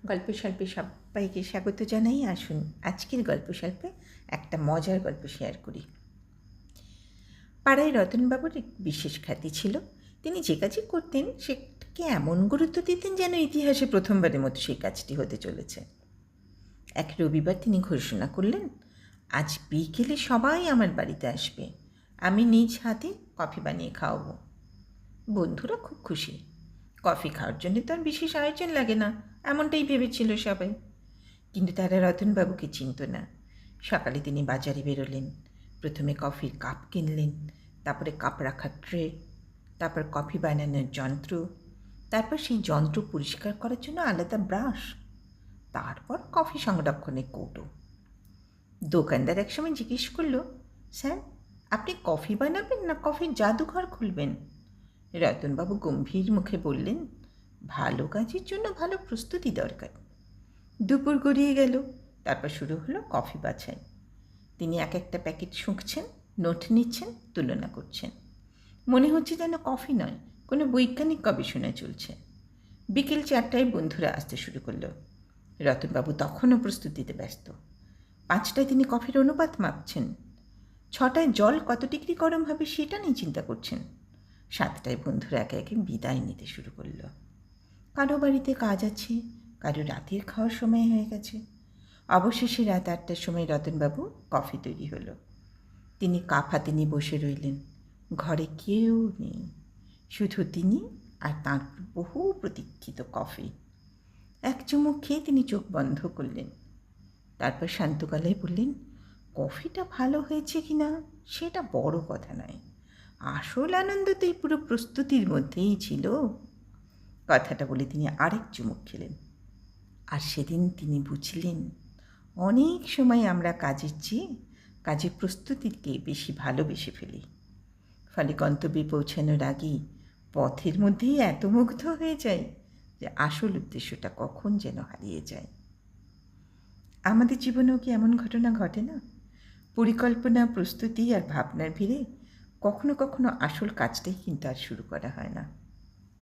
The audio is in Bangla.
গল্পস্বল্পে সবাইকে স্বাগত জানাই। আসুন আজকের গল্পস্বল্পে একটা মজার গল্প শেয়ার করি। পাড়ায় রতনবাবুর এক বিশেষ খ্যাতি ছিল। তিনি যে কাজই করতেন সেটাকে এমন গুরুত্ব দিতেন যেন ইতিহাসে প্রথমবারের মতো সেই কাজটি হতে চলেছে। এক রবিবার তিনি ঘোষণা করলেন, আজ বিকেলে সবাই আমার বাড়িতে আসবে, আমি নিজ হাতে কফি বানিয়ে খাওয়াবো। বন্ধুরা খুব খুশি। কফি খাওয়ার জন্য তো আর বিশেষ আয়োজন লাগে না, এমনটাই ভেবেছিল সবাই। কিন্তু তারা রতনবাবুকে চিনত না। সকালে তিনি বাজারে বেরোলেন। প্রথমে কফির কাপ কিনলেন, তারপরে কাপ রাখার ট্রে, তারপর কফি বানানোর যন্ত্র, তারপর সেই যন্ত্র পরিষ্কার করার জন্য আলাদা ব্রাশ, তারপর কফি সংরক্ষণের কৌটো। দোকানদার একসময় জিজ্ঞেস করল, স্যার, আপনি কফি বানাবেন না কফির জাদুঘর খুলবেন? রতনবাবু গম্ভীর মুখে বললেন, ভালো কাজের জন্য ভালো প্রস্তুতি দরকার। দুপুর গড়িয়ে গেল, তারপর শুরু হলো কফি বাছাই। তিনি এক একটা প্যাকেট শুঁকছেন, নোট নিচ্ছেন, তুলনা করছেন। মনে হচ্ছে যেন কফি নয়, কোনো বৈজ্ঞানিক গবেষণা চলছে। বিকেল 4টায় বন্ধুরা আসতে শুরু করলো। রতনবাবু তখনও প্রস্তুতিতে ব্যস্ত। 5টায় তিনি কফির অনুপাত মাপছেন। 6টায় জল কত ডিগ্রি গরম হবে সেটা নিয়ে চিন্তা করছেন। 7টায় বন্ধুরা একে একে বিদায় নিতে শুরু করলো। কারো বাড়িতে কাজ আছে, কারো রাতের খাওয়ার সময় হয়ে গেছে। অবশেষে রাত 8টার সময় রতনবাবু কফি তৈরি হলো। তিনি কাপ হাতে নিয়ে বসে রইলেন। ঘরে কেউ নেই, শুধু তিনি আর তাঁর বহু প্রতীক্ষিত কফি। এক চুমুক খেয়ে তিনি চোখ বন্ধ করলেন। তারপর শান্ত গলায় বললেন, কফিটা ভালো হয়েছে কি না সেটা বড় কথা নয়, আসল আনন্দ তো এই পুরো প্রস্তুতির মধ্যেই ছিল। কথাটা বলে তিনি আরেক চুমুক খেলেন। আর সেদিন তিনি বুঝলেন, অনেক সময় আমরা কাজের চেয়ে কাজের প্রস্তুতিকে বেশি ভালোবেসে ফেলি। ফলে গন্তব্যে পৌঁছানোর আগেই পথের মধ্যেই এত মুগ্ধ হয়ে যায় যে আসল উদ্দেশ্যটা কখন যেন হারিয়ে যায়। আমাদের জীবনেও কি এমন ঘটনা ঘটে না? পরিকল্পনা, প্রস্তুতি আর ভাবনার ভিড়ে কখনো কখনো আসল কাজটাই কিন্তু আর শুরু করা হয় না।